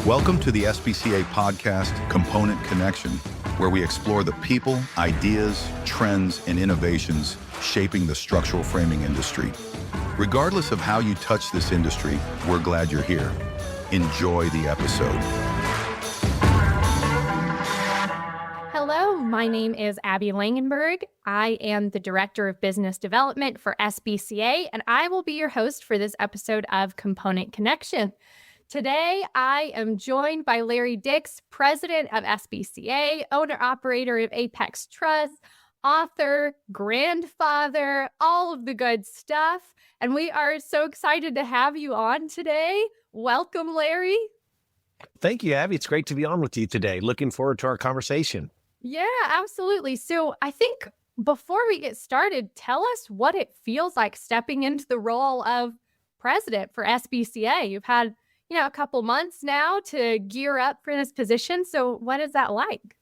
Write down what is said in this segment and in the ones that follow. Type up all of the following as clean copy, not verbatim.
Welcome to the SBCA podcast, Component Connection, where we explore the people, ideas, trends, and innovations shaping the structural framing industry. Regardless of how you touch this industry, we're glad you're here. Enjoy the episode. Hello, my name is Abby Langenberg. I am the Director of Business Development for SBCA, and I will be your host for this episode of Component Connection. Today, I am joined by Larry Dix, President of SBCA, owner-operator of Apex Trust, author, grandfather, all of the good stuff. And we are so excited to have you on today. Welcome, Larry. Thank you, Abby. It's great to be on with you today. Looking forward to our conversation. Yeah, absolutely. So I think before we get started, tell us what it feels like stepping into the role of president for SBCA. You've had a couple months now to gear up for this position. So what is that like?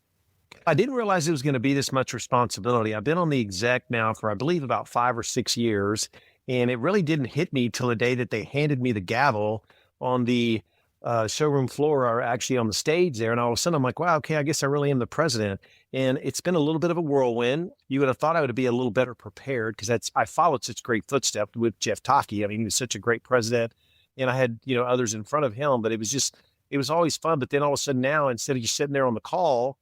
I didn't realize it was going to be this much responsibility. I've been on the exec now for, I believe, about 5 or 6 years. And it really didn't hit me till the day that they handed me the gavel on the showroom floor, or actually on the stage there. And all of a sudden I'm like, wow, okay, I guess I really am the president. And it's been a little bit of a whirlwind. You would have thought I would be a little better prepared because I followed such great footsteps with Jeff Taki. I mean, he was such a great president. And I had, others in front of him, but it was always fun. But then all of a sudden now, instead of just sitting there on the call,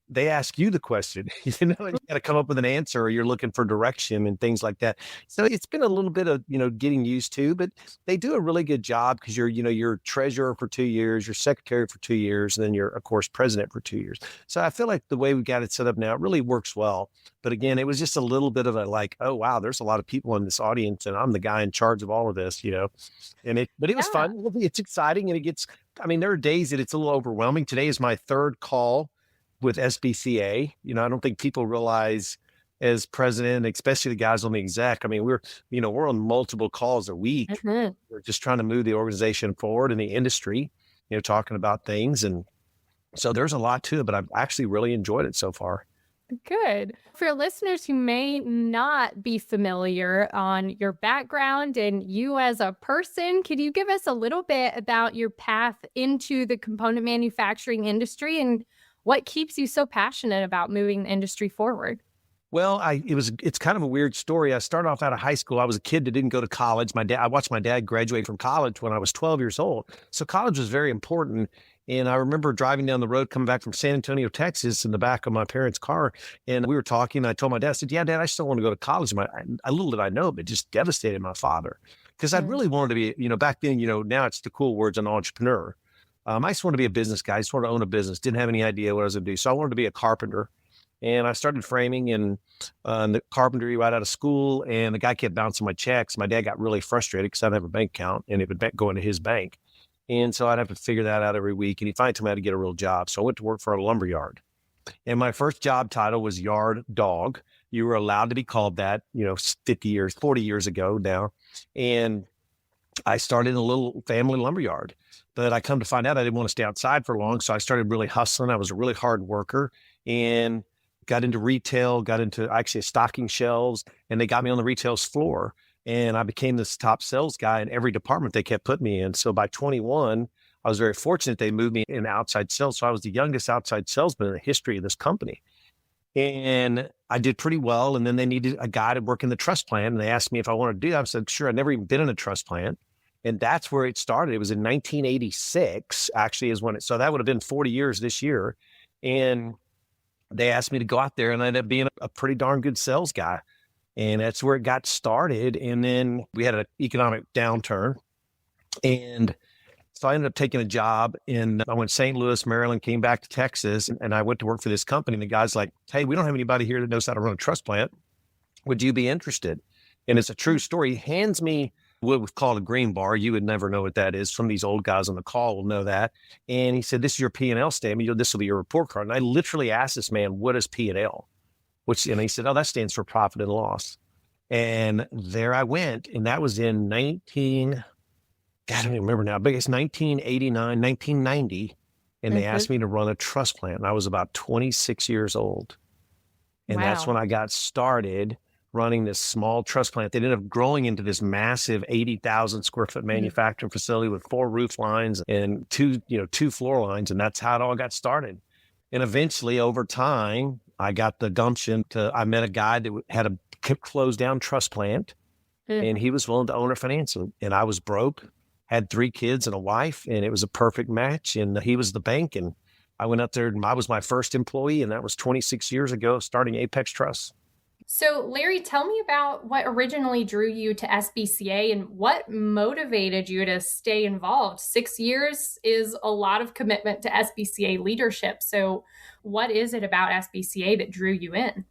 they ask you the question. You got to come up with an answer, or you're looking for direction and things like that. So it's been a little bit of, getting used to, but they do a really good job because you're treasurer for 2 years, you're secretary for 2 years, and then you're, of course, president for 2 years. So I feel like the way we got it set up now, it really works well. But again, it was just a little bit of a like, oh, wow, there's a lot of people in this audience and I'm the guy in charge of all of this, but it was fun. It's exciting. And there are days that it's a little overwhelming. Today is my third call with SBCA. I don't think people realize as president, especially the guys on the exec, we're on multiple calls a week. Mm-hmm. We're just trying to move the organization forward in the industry, talking about things. And so there's a lot to it, but I've actually really enjoyed it so far. Good. For listeners who may not be familiar on your background and you as a person, could you give us a little bit about your path into the component manufacturing industry and what keeps you so passionate about moving the industry forward? Well, it's kind of a weird story. I started off out of high school. I was a kid that didn't go to college. I watched my dad graduate from college when I was 12 years old. So college was very important. And I remember driving down the road, coming back from San Antonio, Texas, in the back of my parents' car. And we were talking. And I told my dad, I said, yeah, Dad, I still want to go to college. Little did I know, but it just devastated my father. Because I'd really wanted to be, back then, now it's the cool words, an entrepreneur. I just wanted to be a business guy. I just wanted to own a business. Didn't have any idea what I was going to do. So I wanted to be a carpenter. And I started framing in the carpentry right out of school. And the guy kept bouncing my checks. My dad got really frustrated because I didn't have a bank account and it would go into his bank. And so I'd have to figure that out every week. And he finally told me how to get a real job. So I went to work for a lumber yard. And my first job title was yard dog. You were allowed to be called that, 40 years ago now. And I started in a little family lumber yard. But I come to find out I didn't want to stay outside for long. So I started really hustling. I was a really hard worker and got into retail, got into actually stocking shelves, and they got me on the retail floor. And I became this top sales guy in every department they kept putting me in. So by 21, I was very fortunate they moved me in outside sales. So I was the youngest outside salesman in the history of this company. And I did pretty well. And then they needed a guy to work in the truss plant. And they asked me if I wanted to do that. I said, sure. I'd never even been in a truss plant. And that's where it started. It was in 1986, actually, so that would have been 40 years this year. And they asked me to go out there, and I ended up being a pretty darn good sales guy. And that's where it got started. And then we had an economic downturn. And so I ended up taking a job I went to St. Louis, Maryland, came back to Texas, and I went to work for this company. And the guy's like, hey, we don't have anybody here that knows how to run a truss plant. Would you be interested? And it's a true story. He hands me what was called a green bar. You would never know what that is. Some of these old guys on the call will know that. And he said, this is your P&L statement. This will be your report card. And I literally asked this man, what is P&L? And he said, oh, that stands for profit and loss. And there I went. And that was in I don't even remember now, but it's 1989, 1990. And they asked me to run a truss plant. And I was about 26 years old. And that's when I got started running this small truss plant that ended up growing into this massive 80,000 square foot manufacturing facility with 4 roof lines and 2 floor lines. And that's how it all got started. And eventually over time, I got the gumption I met a guy that had a closed down truss plant and he was willing to own or finance it. And I was broke, had 3 kids and a wife, and it was a perfect match. And he was the bank. And I went up there and I was my first employee. And that was 26 years ago, starting Apex Truss. So, Larry, tell me about what originally drew you to SBCA and what motivated you to stay involved. 6 years is a lot of commitment to SBCA leadership. So, what is it about SBCA that drew you in?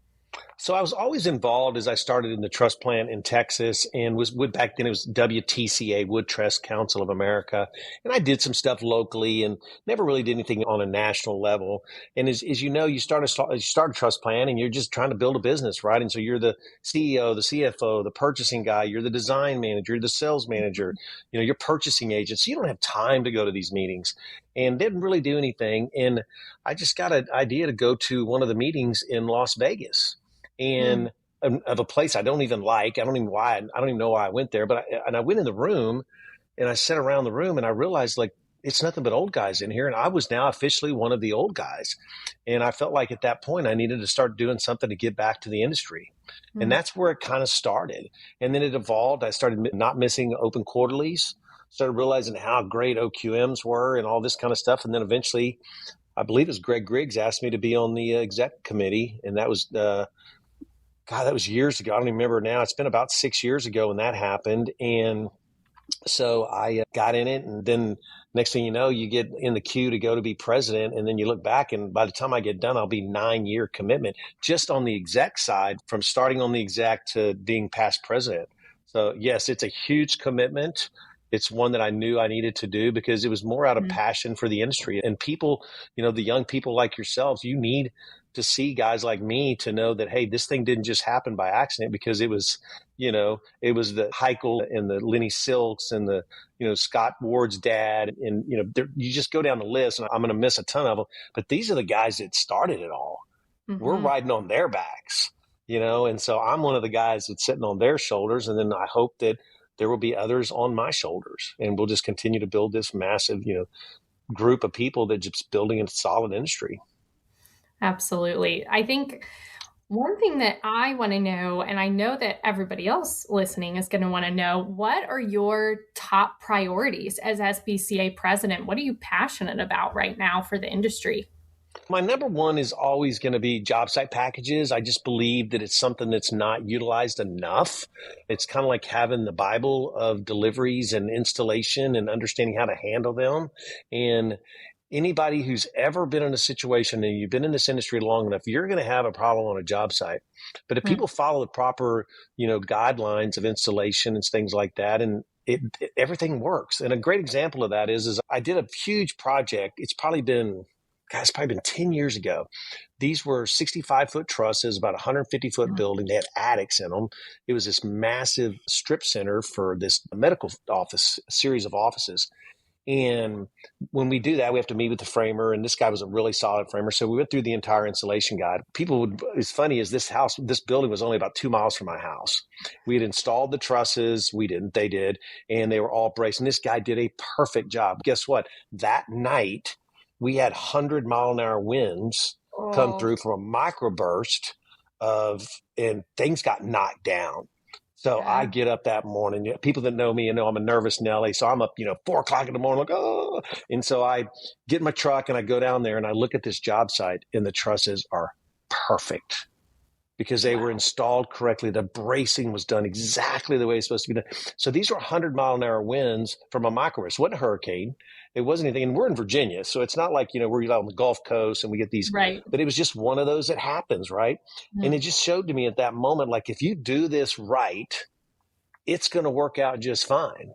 So I was always involved as I started in the truss plant in Texas and back then it was WTCA, Wood Truss Council of America. And I did some stuff locally and never really did anything on a national level. And as you know, you start a truss plant and you're just trying to build a business, right? And so you're the CEO, the CFO, the purchasing guy, you're the design manager, you're the sales manager, you're purchasing agent. So you don't have time to go to these meetings and didn't really do anything. And I just got an idea to go to one of the meetings in Las Vegas. And of a place I don't even like. I don't even know why I went there. But I went in the room and I sat around the room and I realized like it's nothing but old guys in here. And I was now officially one of the old guys. And I felt like at that point I needed to start doing something to give back to the industry. And that's where it kind of started. And then it evolved. I started not missing open quarterlies, started realizing how great OQMs were and all this kind of stuff. And then eventually, I believe it was Greg Griggs asked me to be on the exec committee. And that was that was years ago. I don't even remember now. It's been about 6 years ago when that happened. And so I got in it. And then next thing you know, you get in the queue to go to be president. And then you look back. And by the time I get done, I'll be 9-year commitment just on the exec side, from starting on the exec to being past president. So yes, it's a huge commitment. It's one that I knew I needed to do because it was more out of passion for the industry. And people, the young people like yourselves, you need to see guys like me to know that, hey, this thing didn't just happen by accident, because it was, it was the Heichel and the Lenny Silks and the, Scott Ward's dad. And, you just go down the list and I'm going to miss a ton of them. But these are the guys that started it all. We're riding on their backs, and so I'm one of the guys that's sitting on their shoulders. And then I hope that there will be others on my shoulders, and we'll just continue to build this massive, group of people that just building a solid industry. Absolutely. I think one thing that I want to know, and I know that everybody else listening is going to want to know, what are your top priorities as SBCA president? What are you passionate about right now for the industry? My number one is always going to be job site packages. I just believe that it's something that's not utilized enough. It's kind of like having the Bible of deliveries and installation and understanding how to handle them. And anybody who's ever been in a situation, and you've been in this industry long enough, you're going to have a problem on a job site. But if people follow the proper, guidelines of installation and things like that, and everything works. And a great example of that is I did a huge project. It's probably been 10 years ago. These were 65-foot trusses, about 150-foot building. They had attics in them. It was this massive strip center for this medical office, a series of offices. And when we do that, we have to meet with the framer. And this guy was a really solid framer. So we went through the entire installation guide. It's funny, is this building was only about 2 miles from my house. We had installed the trusses. We didn't, they did. And they were all braced. And this guy did a perfect job. Guess what? That night, we had 100-mile-an-hour winds come through from a microburst and things got knocked down. So I get up that morning. People that know me, I'm a nervous Nelly. So I'm up, 4 o'clock in the morning, like, oh. And so I get in my truck and I go down there and I look at this job site, and the trusses are perfect because they were installed correctly. The bracing was done exactly the way it's supposed to be done. So these were 100-mile-an-hour winds from a microburst. It wasn't a hurricane. It wasn't anything. And we're in Virginia. So it's not like, we're out on the Gulf Coast and we get these, but it was just one of those that happens, right? And it just showed to me at that moment, like, if you do this right, it's going to work out just fine.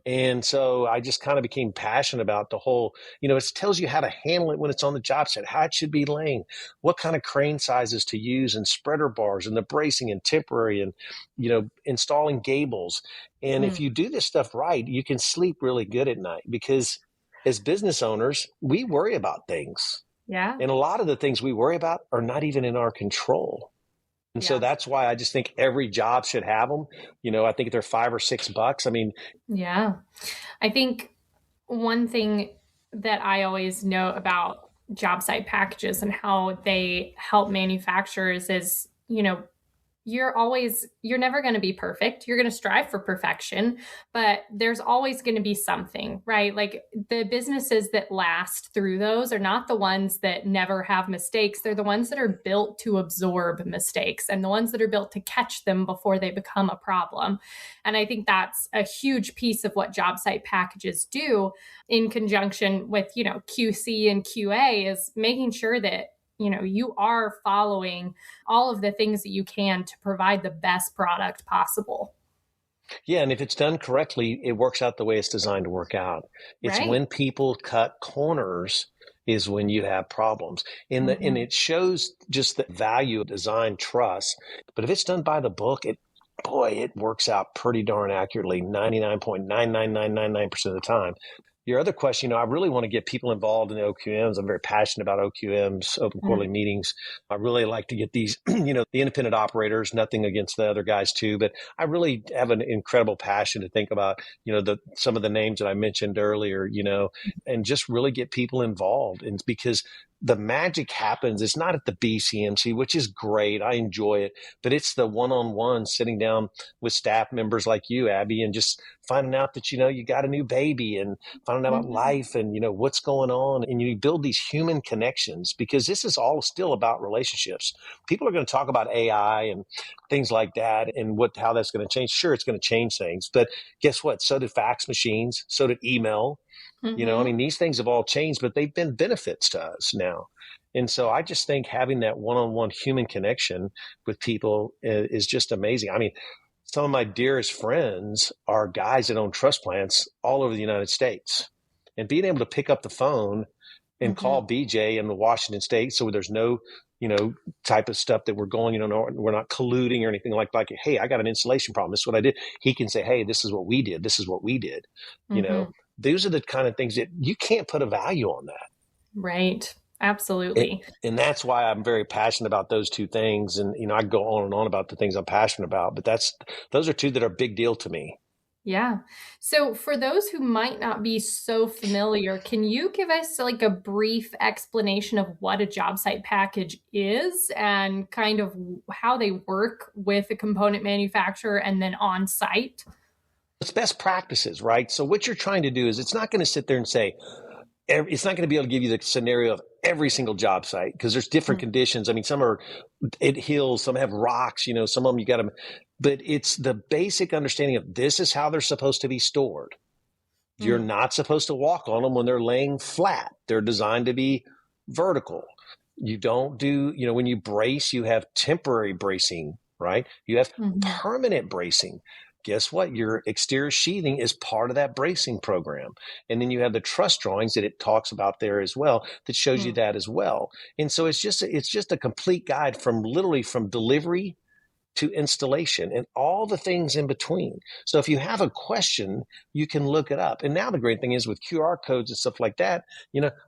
And so I just kind of became passionate about the whole, it tells you how to handle it when it's on the job site, how it should be laying, what kind of crane sizes to use, and spreader bars and the bracing and temporary and, installing gables. And if you do this stuff right, you can sleep really good at night, because as business owners, we worry about things. Yeah. And a lot of the things we worry about are not even in our control. And so that's why I just think every job should have them. I think they're $5 or $6. I mean, yeah. I think one thing that I always know about job site packages and how they help manufacturers is, you're never going to be perfect. You're going to strive for perfection, but there's always going to be something, right? Like the businesses that last through those are not the ones that never have mistakes. They're the ones that are built to absorb mistakes and the ones that are built to catch them before they become a problem. And I think that's a huge piece of what job site packages do in conjunction with, QC and QA, is making sure that you are following all of the things that you can to provide the best product possible. Yeah. And if it's done correctly, it works out the way it's designed to work out. It's Right. when people cut corners is when you have problems. And it shows just the value of design trust. But if it's done by the book, it works out pretty darn accurately, 99.99999% of the time. Your other question, I really want to get people involved in the OQMs. I'm very passionate about OQMs, open quarterly meetings. I really like to get these, the independent operators, nothing against the other guys too, but I really have an incredible passion to think about, some of the names that I mentioned earlier, and just really get people involved. And because the magic happens, it's not at the BCMC, which is great. I enjoy it, but it's the one-on-one sitting down with staff members like you, Abby, and just finding out that, you got a new baby and finding out about life and, what's going on. And you build these human connections, because this is all still about relationships. People are going to talk about AI and things like that and how that's going to change. Sure, it's going to change things, but guess what? So did fax machines. So did email. These things have all changed, but they've been benefits to us now. And so I just think having that one-on-one human connection with people is just amazing. Some of my dearest friends are guys that own trust plants all over the United States. And being able to pick up the phone and call BJ in Washington State, so there's no, type of stuff that we're going, we're not colluding or anything like, hey, I got an installation problem. This is what I did. He can say, hey, this is what we did. This is what we did. Those are the kind of things that you can't put a value on that. Right. Absolutely. And that's why I'm very passionate about those two things. And, I go on and on about the things I'm passionate about, but those are two that are a big deal to me. Yeah. So for those who might not be so familiar, can you give us like a brief explanation of what a job site package is and kind of how they work with a component manufacturer and then on site? It's best practices, right? So what you're trying to do is, it's not going to sit there and say, it's not going to be able to give you the scenario of every single job site, because there's different conditions. Some are at hills, some have rocks, some of them you got to, but it's the basic understanding of this is how they're supposed to be stored. You're not supposed to walk on them when they're laying flat. They're designed to be vertical. You don't do, when you brace, you have temporary bracing, right? You have permanent bracing. Guess what? Your exterior sheathing is part of that bracing program. And then you have the truss drawings that it talks about there as well, that shows you that as well. And so it's just a complete guide from delivery to installation and all the things in between. So if you have a question, you can look it up. And now the great thing is with QR codes and stuff like that,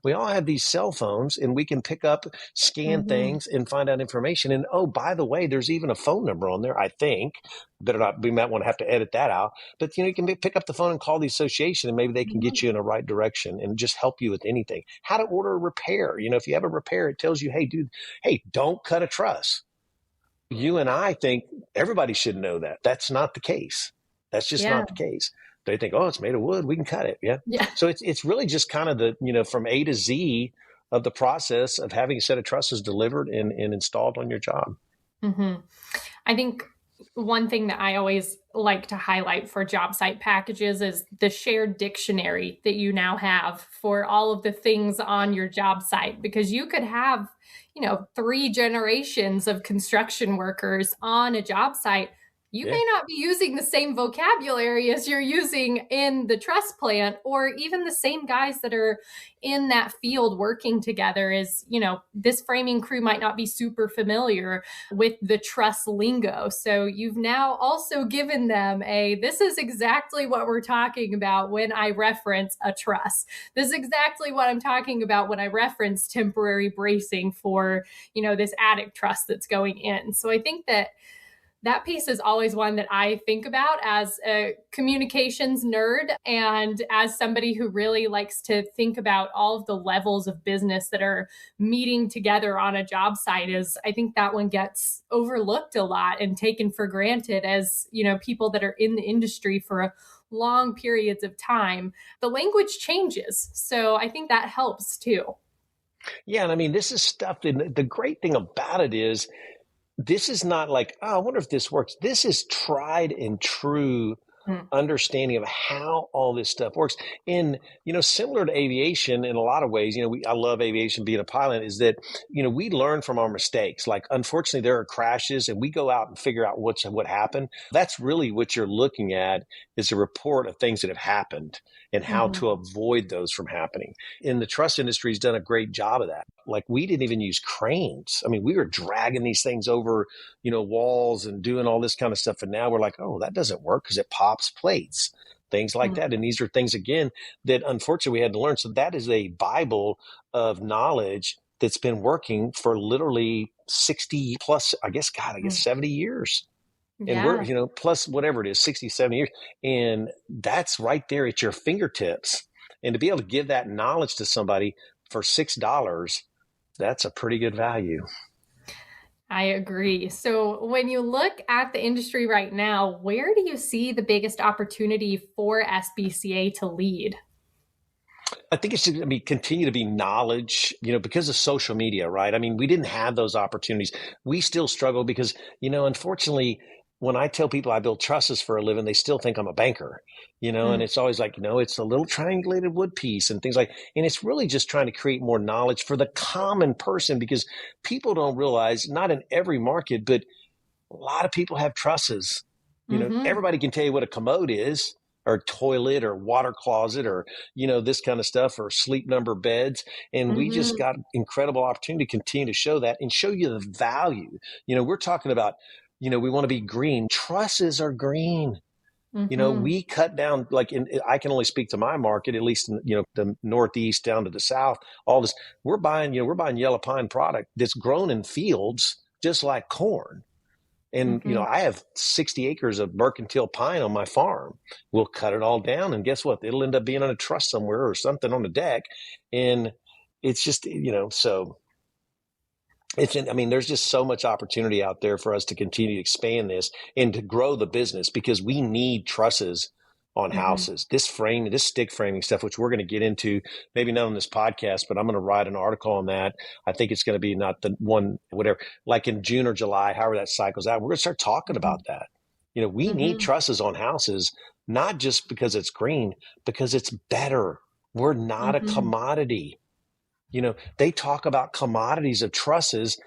we all have these cell phones and we can pick up, scan things and find out information. And oh, by the way, there's even a phone number on there, I think. Better not, we might want to have to edit that out. But you can pick up the phone and call the association and maybe they can get you in the right direction and just help you with anything. How to order a repair. If you have a repair, it tells you, hey, dude, don't cut a truss. You and I think everybody should know that. That's not the case. That's just not the case. They think, oh, it's made of wood, we can cut it. Yeah. So it's really just kind of the, from A to Z of the process of having a set of trusses delivered and installed on your job. I think one thing that I always like to highlight for job site packages is the shared dictionary that you now have for all of the things on your job site, because you could have 3 generations of construction workers on a job site You Yeah. may not be using the same vocabulary as you're using in the truss plant, or even the same guys that are in that field working together. Is, this framing crew might not be super familiar with the truss lingo. So you've now also given them this is exactly what we're talking about when I reference a truss. This is exactly what I'm talking about when I reference temporary bracing for, this attic truss that's going in. So I think that piece is always one that I think about as a communications nerd and as somebody who really likes to think about all of the levels of business that are meeting together on a job site. Is I think that one gets overlooked a lot and taken for granted as, people that are in the industry for long periods of time. The language changes. So I think that helps too. Yeah. And I mean, this is stuff. And the great thing about it is, this is not like, oh, I wonder if this works. This is tried and true understanding of how all this stuff works. And, similar to aviation in a lot of ways, I love aviation being a pilot, is that, we learn from our mistakes. Like, unfortunately, there are crashes and we go out and figure out what happened. That's really what you're looking at, is a report of things that have happened and how to avoid those from happening. And the truss industry has done a great job of that. Like, we didn't even use cranes. I mean, we were dragging these things over, walls and doing all this kind of stuff. And now we're like, oh, that doesn't work because it pops plates, things like that. And these are things, again, that unfortunately we had to learn. So that is a Bible of knowledge that's been working for literally 60 plus, I guess 70 years. And we're, plus whatever it is, 60, 70 years. And that's right there at your fingertips. And to be able to give that knowledge to somebody for $6, that's a pretty good value. I agree. So when you look at the industry right now, where do you see the biggest opportunity for SBCA to lead? I think it should continue to be knowledge, because of social media, right? I mean, we didn't have those opportunities. We still struggle because, unfortunately, when I tell people I build trusses for a living, they still think I'm a banker, and it's always like, it's a little triangulated wood piece and things like, and it's really just trying to create more knowledge for the common person, because people don't realize, not in every market, but a lot of people have trusses. Everybody can tell you what a commode is, or toilet, or water closet, or, this kind of stuff, or sleep number beds. And we just got incredible opportunity to continue to show that and show you the value. We're talking about, we want to be green. Trusses are green. We cut down, I can only speak to my market, at least in, the Northeast down to the South, all this, we're buying yellow pine product that's grown in fields, just like corn. And, I have 60 acres of mercantile pine on my farm. We'll cut it all down, and guess what? It'll end up being on a truss somewhere or something on the deck. And it's just, so there's just so much opportunity out there for us to continue to expand this and to grow the business, because we need trusses on houses. This stick framing stuff, which we're going to get into, maybe not on this podcast, but I'm going to write an article on that. I think it's going to be not the one, whatever, like in June or July, however that cycles out, we're going to start talking about that. We need trusses on houses, not just because it's green, because it's better. We're not a commodity. They talk about commodities of trusses.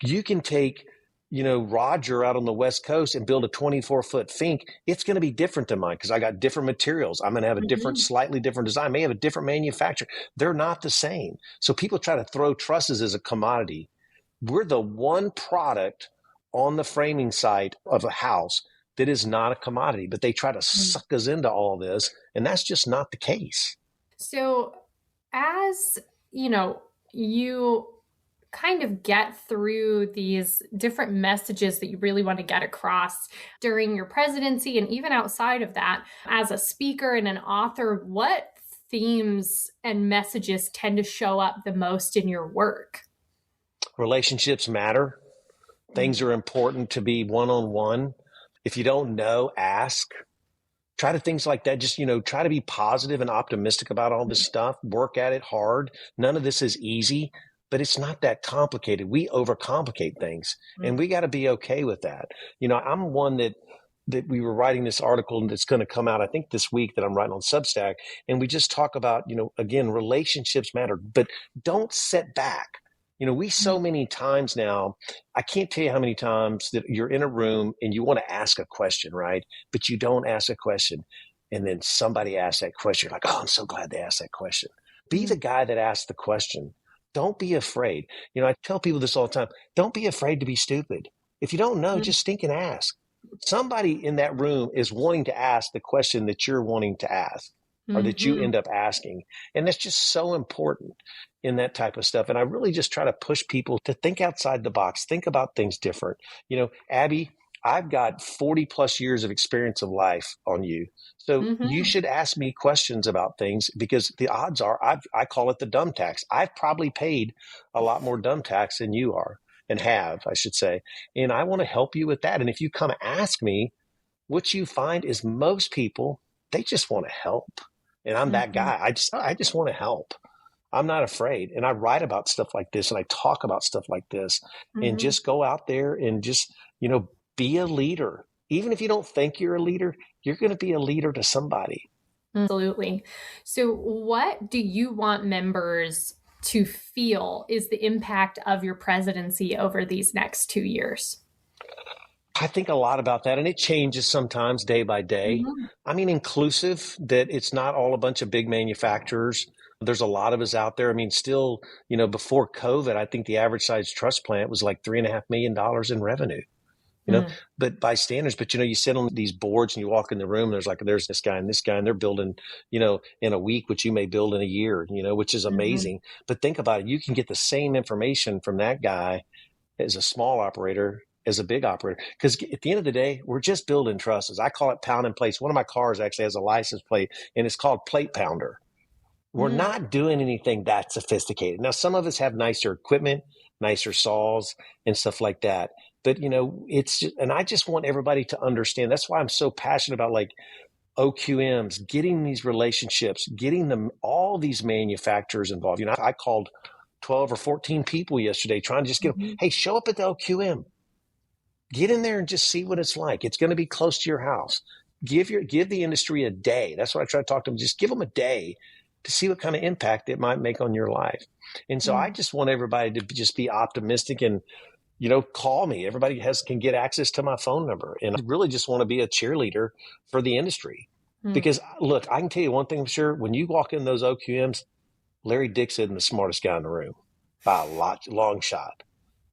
You can take, Roger out on the West Coast and build a 24-foot fink. It's going to be different than mine because I got different materials. I'm going to have a different, slightly different design. I may have a different manufacturer. They're not the same. So people try to throw trusses as a commodity. We're the one product on the framing site of a house that is not a commodity, but they try to suck us into all this. And that's just not the case. So as you kind of get through these different messages that you really want to get across during your presidency and even outside of that, as a speaker and an author, what themes and messages tend to show up the most in your work? Relationships matter. Things are important to be one-on-one. If you don't know, ask. Try to things like that. Just, try to be positive and optimistic about all this stuff. Work at it hard. None of this is easy, but it's not that complicated. We overcomplicate things, and we got to be okay with that. I'm one that we were writing this article that's going to come out, I think this week, that I'm writing on Substack. And we just talk about, again, relationships matter, but don't sit back. We so many times now, I can't tell you how many times that you're in a room and you want to ask a question, right? But you don't ask a question. And then somebody asks that question. You're like, oh, I'm so glad they asked that question. Be the guy that asked the question. Don't be afraid. I tell people this all the time. Don't be afraid to be stupid. If you don't know, just stink and ask. Somebody in that room is wanting to ask the question that you're wanting to ask or that you end up asking. And that's just so important in that type of stuff. And I really just try to push people to think outside the box, think about things different. Abby, I've got 40 plus years of experience of life on you. So you should ask me questions about things because the odds are, I call it the dumb tax. I've probably paid a lot more dumb tax than you are and have, I should say. And I want to help you with that. And if you come ask me, what you find is most people, they just want to help. And I'm that guy. I just want to help. I'm not afraid. And I write about stuff like this and I talk about stuff like this and just go out there and just, be a leader. Even if you don't think you're a leader, you're going to be a leader to somebody. Absolutely. So what do you want members to feel is the impact of your presidency over these next 2 years? I think a lot about that, and it changes sometimes day by day. I mean, inclusive, that it's not all a bunch of big manufacturers. There's a lot of us out there. I mean, still, before COVID, I think the average size truss plant was like $3.5 million in revenue. But by standards, but you sit on these boards and you walk in the room, there's this guy, and they're building, in a week, which you may build in a year, which is amazing. But think about it. You can get the same information from that guy as a small operator, as a big operator. Because at the end of the day, we're just building trusses. I call it pound and plates. One of my cars actually has a license plate and it's called Plate Pounder. We're not doing anything that sophisticated. Now, some of us have nicer equipment, nicer saws and stuff like that. But, it's just, and I just want everybody to understand. That's why I'm so passionate about like OQMs, getting these relationships, getting them, all these manufacturers involved. I called 12 or 14 people yesterday trying to just get them, hey, show up at the OQM. Get in there and just see what it's like. It's going to be close to your house. Give the industry a day. That's what I try to talk to them. Just give them a day to see what kind of impact it might make on your life. And so I just want everybody to just be optimistic and, call me. Everybody can get access to my phone number. And I really just want to be a cheerleader for the industry. Because look, I can tell you one thing for sure. When you walk in those OQMs, Larry Dix isn't the smartest guy in the room by a long shot.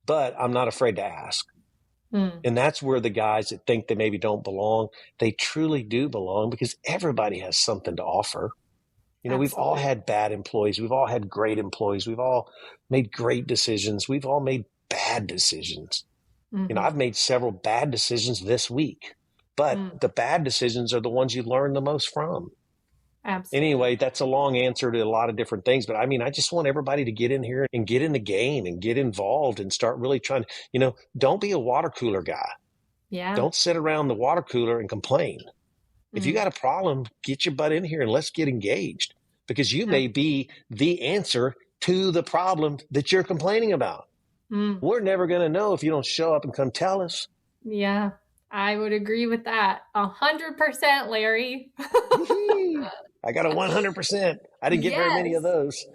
But I'm not afraid to ask. And that's where the guys that think they maybe don't belong, they truly do belong because everybody has something to offer. We've all had bad employees. We've all had great employees. We've all made great decisions. We've all made bad decisions. I've made several bad decisions this week, but the bad decisions are the ones you learn the most from. Absolutely. Anyway, that's a long answer to a lot of different things, but I mean, I just want everybody to get in here and get in the game and get involved and start really trying to, don't be a water cooler guy. Yeah. Don't sit around the water cooler and complain. If you got a problem, get your butt in here and let's get engaged because you may be the answer to the problem that you're complaining about. We're never going to know if you don't show up and come tell us. Yeah, I would agree with that. 100%, Larry. I got a 100%. I didn't get very many of those.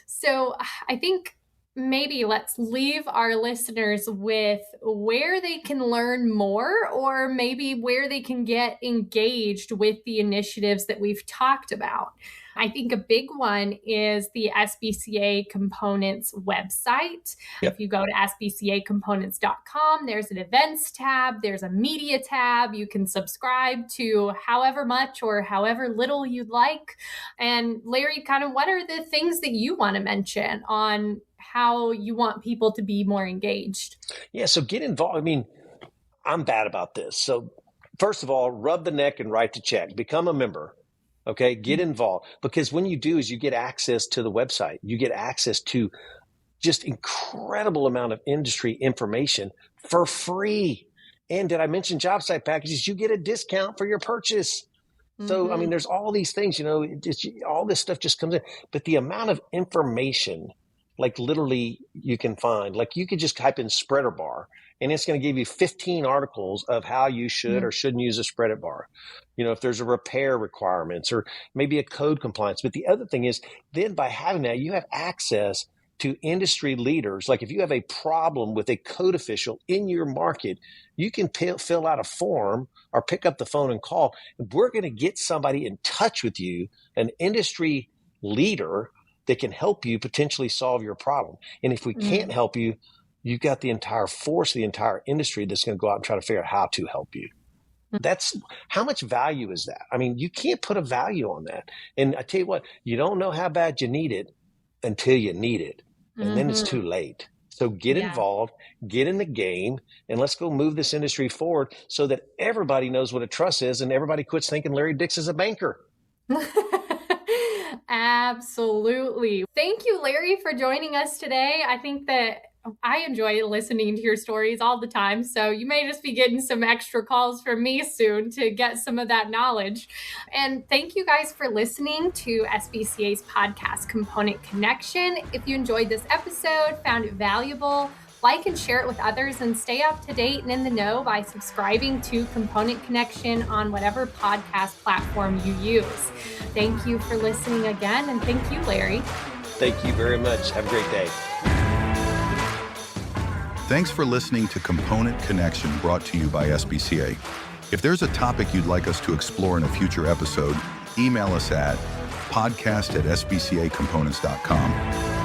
So I think maybe let's leave our listeners with where they can learn more or maybe where they can get engaged with the initiatives that we've talked about. I think a big one is the SBCA Components website. Yep. If you go to sbcacomponents.com, there's an events tab, there's a media tab. You can subscribe to however much or however little you'd like. And Larry, kind of what are the things that you want to mention on how you want people to be more engaged? Yeah, so get involved. I mean, I'm bad about this. So first of all, rub the neck and write the check. Become a member. Okay, get involved because when you do is you get access to the website. You get access to just incredible amount of industry information for free. And did I mention job site packages? You get a discount for your purchase. So, I mean, there's all these things, all this stuff just comes in. But the amount of information, like literally you can find, like you could just type in spreader bar and it's going to give you 15 articles of how you should or shouldn't use a spreader bar. If there's a repair requirements or maybe a code compliance. But the other thing is then by having that, you have access to industry leaders. Like if you have a problem with a code official in your market, you can fill out a form or pick up the phone and call. We're going to get somebody in touch with you, an industry leader that can help you potentially solve your problem. And if we can't help you, you've got the entire force, the entire industry that's going to go out and try to figure out how to help you. That's how much value is that? I mean, you can't put a value on that. And I tell you what, you don't know how bad you need it until you need it. And then it's too late. So get involved, get in the game, and let's go move this industry forward so that everybody knows what a trust is and everybody quits thinking Larry Dix is a banker. Absolutely. Thank you, Larry, for joining us today. I think that I enjoy listening to your stories all the time. So you may just be getting some extra calls from me soon to get some of that knowledge. And thank you guys for listening to SBCA's podcast, Component Connection. If you enjoyed this episode, found it valuable, like and share it with others, and stay up to date and in the know by subscribing to Component Connection on whatever podcast platform you use. Thank you for listening again, and thank you, Larry. Thank you very much. Have a great day. Thanks for listening to Component Connection, brought to you by SBCA. If there's a topic you'd like us to explore in a future episode, email us at podcast@sbcacomponents.com.